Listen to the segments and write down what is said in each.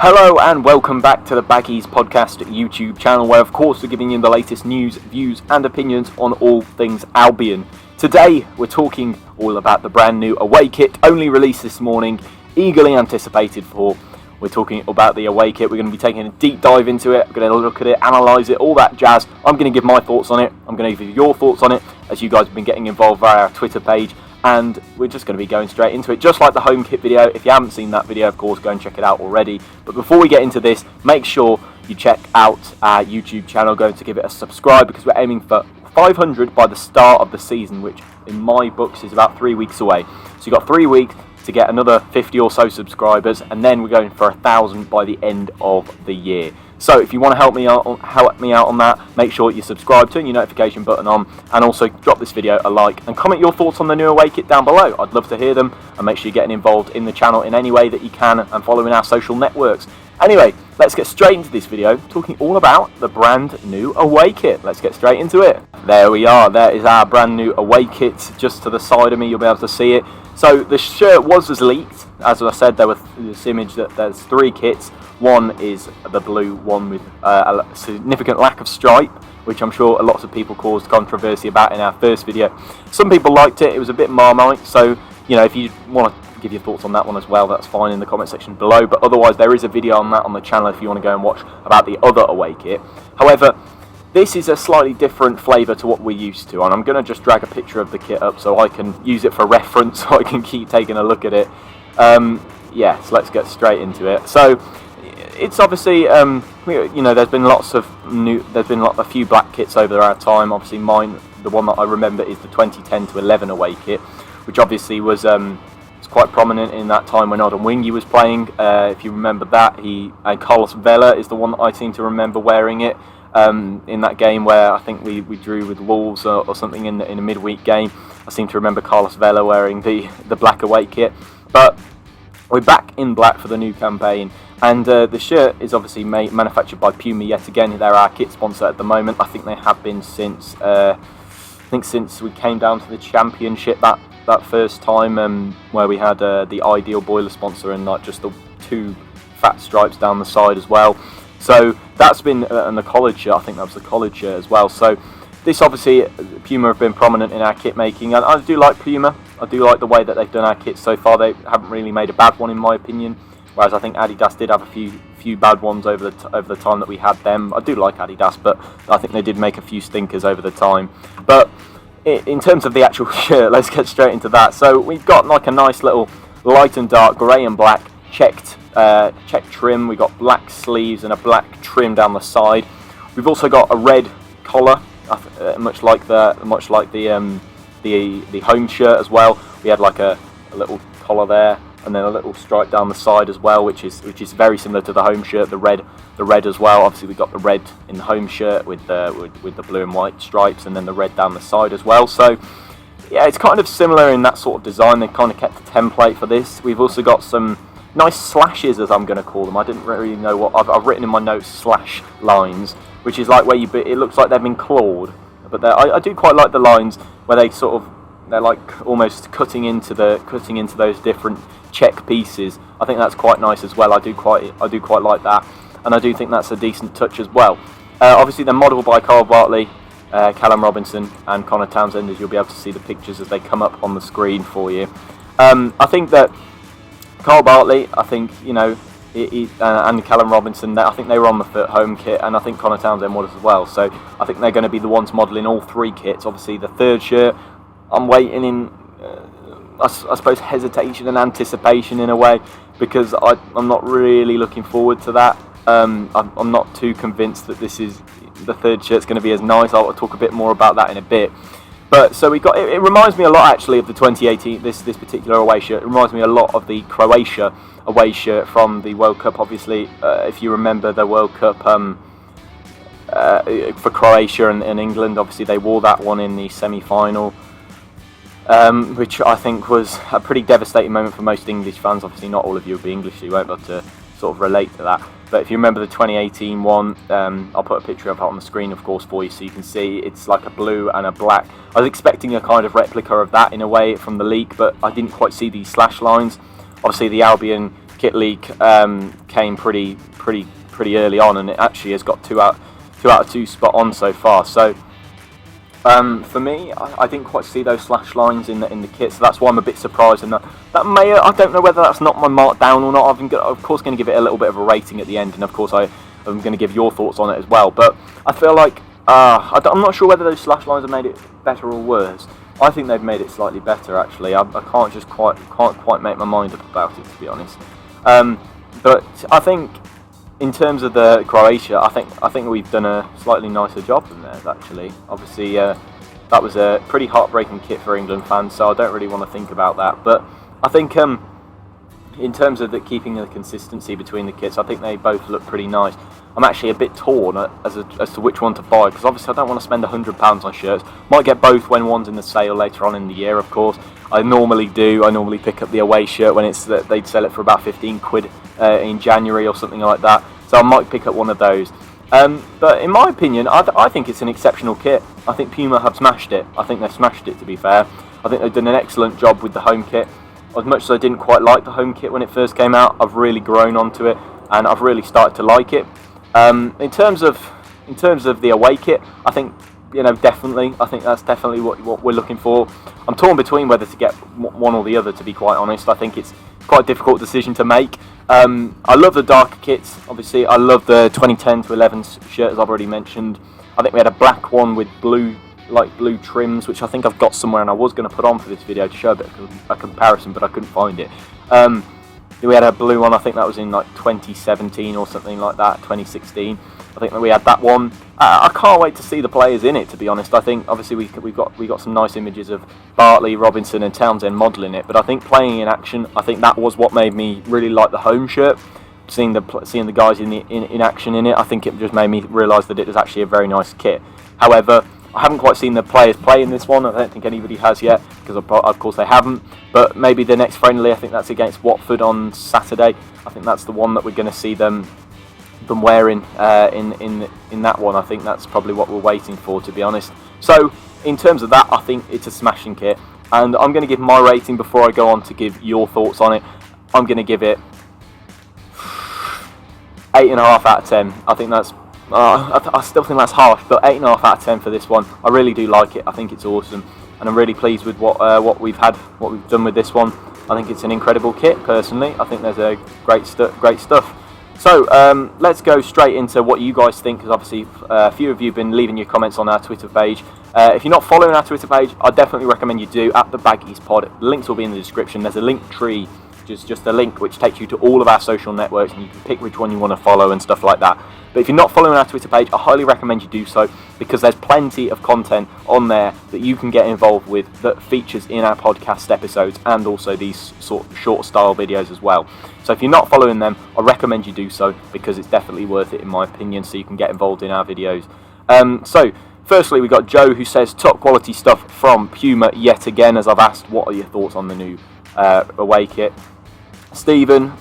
Hello and welcome back to the Baggies Podcast YouTube channel, where of course we're giving you the latest news, views and opinions on all things Albion. Today we're talking all about the brand new away kit, only released this morning, eagerly anticipated for. We're talking about the away kit. We're going to be taking a deep dive into it. We're going to look at it, analyse it, all that jazz. I'm going to give my thoughts on it. I'm going to give you your thoughts on it, as you guys have been getting involved via our Twitter page. And we're just going to be going straight into it, just like the home kit video. If you haven't seen that video, of course, go and check it out already. But before we get into this, make sure you check out our YouTube channel. Go to give it a subscribe, because we're aiming for 500 by the start of the season, which in my books is about 3 weeks away. So you've got 3 weeks to get another 50 or so subscribers, and then we're going for 1,000 by the end of the year. So if you want to help me out on that, make sure you subscribe, turn your notification button on, and also drop this video a like and comment your thoughts on the new away kit down below. I'd love to hear them, and make sure you're getting involved in the channel in any way that you can and following our social networks. Anyway, let's get straight into this video, talking all about the brand new away kit. Let's get straight into it. There we are, there is our brand new away kit. Just to the side of me, you'll be able to see it. So the shirt was leaked. As I said, there was this image that there's 3 kits. One is the blue one with a significant lack of stripe, which I'm sure lots of people caused controversy about in our first video. Some people liked it. It was a bit Marmite, so you know, if you want to give your thoughts on that one as well, that's fine in the comment section below. But otherwise, there is a video on that on the channel if you want to go and watch about the other away kit. However, this is a slightly different flavour to what we're used to, and I'm going to just drag a picture of the kit up so I can use it for reference, so I can keep taking a look at it. Yes, let's get straight into it. So it's obviously, you know, there's been a few black kits over our time. Obviously, mine, the one that I remember, is the 2010 to 11 away kit, which obviously was quite prominent in that time when Odin Wingy was playing. If you remember that, Carlos Vela is the one that I seem to remember wearing it. In that game where I think we drew with Wolves or something in a midweek game, I seem to remember Carlos Vela wearing the black away kit. But we're back in black for the new campaign, and the shirt is obviously manufactured by Puma yet again. They're our kit sponsor at the moment. I think they have been since since we came down to the championship that first time, where we had the Ideal boiler sponsor and like just the 2 fat stripes down the side as well. So that's been, and the collared shirt, I think that was the collared shirt as well. So this obviously, Puma have been prominent in our kit making, and I do like Puma. I do like the way that they've done our kits so far. They haven't really made a bad one in my opinion, whereas I think Adidas did have a few bad ones over the time that we had them. I do like Adidas, but I think they did make a few stinkers over the time. But in terms of the actual shirt, let's get straight into that. So we've got like a nice little light and dark grey and black checked trim. We got black sleeves and a black trim down the side. We've also got a red collar, much like the home shirt as well. We had like a little collar there, and then a little stripe down the side as well, which is very similar to the home shirt. The red as well. Obviously, we got the red in the home shirt with the blue and white stripes, and then the red down the side as well. So yeah, it's kind of similar in that sort of design. They've kind of kept the template for this. We've also got some nice slashes, as I'm going to call them. I didn't really know what I've written in my notes. Slash lines, which is like where it looks like they've been clawed, but I do quite like the lines where they're like almost cutting into those different check pieces. I think that's quite nice as well. I do quite like that, and I do think that's a decent touch as well. Obviously, they're modelled by Carl Bartley, Callum Robinson, and Connor Townsend, as you'll be able to see the pictures as they come up on the screen for you. I think that Carl Bartley, I think, you know, and Callum Robinson, I think they were on the home kit, and I think Connor Townsend was as well. So I think they're going to be the ones modelling all 3 kits. Obviously, the third shirt, I'm waiting in, I suppose, hesitation and anticipation in a way, because I'm not really looking forward to that. I'm not too convinced that the third shirt's going to be as nice. I'll talk a bit more about that in a bit. But so we got, it reminds me a lot actually of the 2018, this particular away shirt. It reminds me a lot of the Croatia away shirt from the World Cup. Obviously, if you remember the World Cup for Croatia and England, obviously they wore that one in the semi-final, which I think was a pretty devastating moment for most English fans. Obviously not all of you will be English, so you won't be able to sort of relate to that. But if you remember the 2018 one, I'll put a picture of it on the screen, of course, for you so you can see. It's like a blue and a black. I was expecting a kind of replica of that in a way from the leak, but I didn't quite see these slash lines. Obviously, the Albion kit leak came pretty early on, and it actually has got 2 out of 2 spot on so far. So for me, I didn't quite see those slash lines in the kit, so that's why I'm a bit surprised. And that may, I don't know whether that's not my mark down or not. I'm of course going to give it a little bit of a rating at the end, and of course I'm going to give your thoughts on it as well. But I feel like I'm not sure whether those slash lines have made it better or worse. I think they've made it slightly better, actually. I can't quite make my mind up about it, to be honest. But I think in terms of the Croatia, I think we've done a slightly nicer job than theirs, actually. Obviously, that was a pretty heartbreaking kit for England fans, so I don't really want to think about that. But I think in terms of keeping the consistency between the kits, I think they both look pretty nice. I'm actually a bit torn as to which one to buy, because obviously I don't want to spend £100 on shirts. Might get both when one's in the sale later on in the year, of course. I normally do. I normally pick up the away shirt when they'd sell it for about 15 quid in January or something like that. So I might pick up one of those. But in my opinion, I think it's an exceptional kit. I think Puma have smashed it. I think they've smashed it, to be fair. I think they've done an excellent job with the home kit. As much as I didn't quite like the home kit when it first came out, I've really grown onto it, and I've really started to like it. In terms of the away kit, I think definitely. I think that's definitely what we're looking for. I'm torn between whether to get one or the other, to be quite honest. I think it's quite a difficult decision to make. I love the darker kits. Obviously, I love the 2010 to 11 shirt, as I've already mentioned. I think we had a black one with blue trims, which I think I've got somewhere, and I was going to put on for this video to show a bit of a comparison, but I couldn't find it. We had a blue one. I think that was in 2017 or something like that, 2016. I think that we had that one. I can't wait to see the players in it, to be honest. I think obviously we got some nice images of Bartley, Robinson and Townsend modelling it, but I think playing in action, I think that was what made me really like the home shirt. Seeing the guys in action in it, I think it just made me realise that it was actually a very nice kit. However, I haven't quite seen the players play in this one. I don't think anybody has yet, because of course they haven't. But maybe the next friendly, I think that's against Watford on Saturday. I think that's the one that we're going to see them wearing in that one. I think that's probably what we're waiting for, to be honest. So in terms of that, I think it's a smashing kit, and I'm going to give my rating before I go on to give your thoughts on it. I'm going to give it 8.5 out of 10. I think that's I still think that's harsh, but 8.5 out of 10 for this one. I really do like it. I think it's awesome, and I'm really pleased with what we've done with this one. I think it's an incredible kit, personally. I think there's a great stuff. So let's go straight into what you guys think, because obviously a few of you have been leaving your comments on our Twitter page. If you're not following our Twitter page, I definitely recommend you do, at the Baggies Pod. The links will be in the description. There's a link tree, just a link which takes you to all of our social networks, and you can pick which one you want to follow and stuff like that. But if you're not following our Twitter page, I highly recommend you do so, because there's plenty of content on there that you can get involved with that features in our podcast episodes, and also these sort of short style videos as well. So if you're not following them, I recommend you do so, because it's definitely worth it in my opinion, so you can get involved in our videos. So firstly, we got Joe, who says top quality stuff from Puma yet again, as I've asked what are your thoughts on the new away kit. Stephen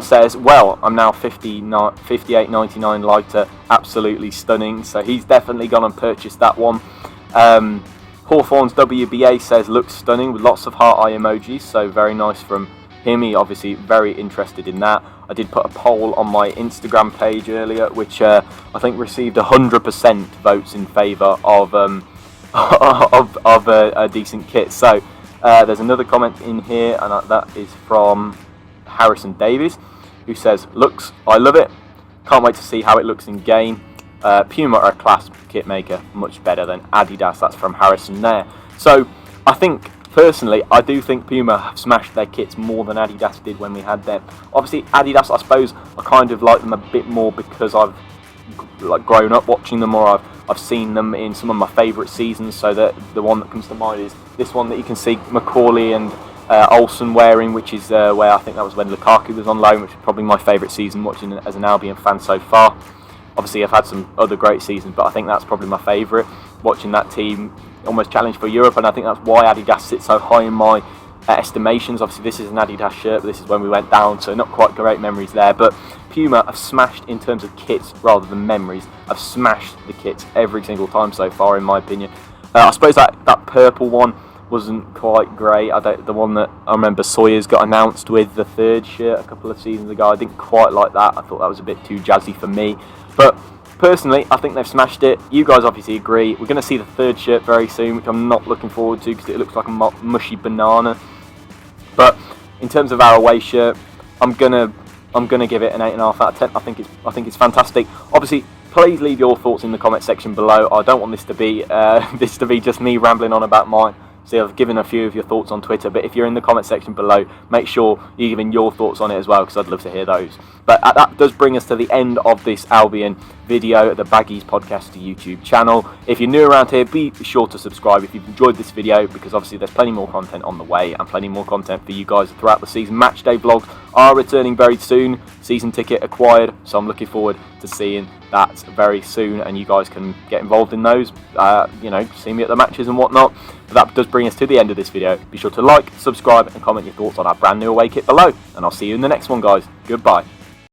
says, well, I'm now $58.99 lighter, absolutely stunning. So he's definitely gone and purchased that one. Hawthorne's WBA says, looks stunning, with lots of heart eye emojis, so very nice from him. He obviously very interested in that. I did put a poll on my Instagram page earlier, which I think received 100% votes in favour of a decent kit. So there's another comment in here, and that is from Harrison Davies, who says, looks, I love it, can't wait to see how it looks in game. Puma are a class kit maker, much better than Adidas. That's from Harrison there. So I think personally, I do think Puma have smashed their kits more than Adidas did when we had them. Obviously Adidas, I suppose I kind of like them a bit more because I've grown up watching them, or I've seen them in some of my favourite seasons. So that the one that comes to mind is this one that you can see Macaulay and Olsen wearing, which is where I think that was when Lukaku was on loan, which is probably my favourite season watching as an Albion fan so far. Obviously I've had some other great seasons, but I think that's probably my favourite, watching that team almost challenge for Europe, and I think that's why Adidas sits so high in my estimations. Obviously this is an Adidas shirt, but this is when we went down, so not quite great memories there. But Puma have smashed in terms of kits rather than memories. I've smashed the kits every single time so far, in my opinion. I suppose that purple one wasn't quite great. The one that I remember Sawyer's got announced with, the third shirt a couple of seasons ago, I didn't quite like that. I thought that was a bit too jazzy for me. But personally, I think they've smashed it. You guys obviously agree. We're going to see the third shirt very soon, which I'm not looking forward to because it looks like a mushy banana. But in terms of our away shirt, I'm gonna give it an 8.5 out of 10. I think it's fantastic. Obviously, please leave your thoughts in the comment section below. I don't want this to be just me rambling on about mine. See, I've given a few of your thoughts on Twitter, but if you're in the comment section below, make sure you're giving your thoughts on it as well, because I'd love to hear those. But that does bring us to the end of this Albion video at the Baggies Podcast YouTube channel. If you're new around here, be sure to subscribe if you've enjoyed this video, because obviously there's plenty more content on the way and plenty more content for you guys throughout the season. Matchday vlogs are returning very soon. Season ticket acquired, so I'm looking forward to seeing that very soon, and you guys can get involved in those, see me at the matches and whatnot. But that does bring us to the end of this video. Be sure to like, subscribe and comment your thoughts on our brand new away kit below, and I'll see you in the next one, guys. Goodbye.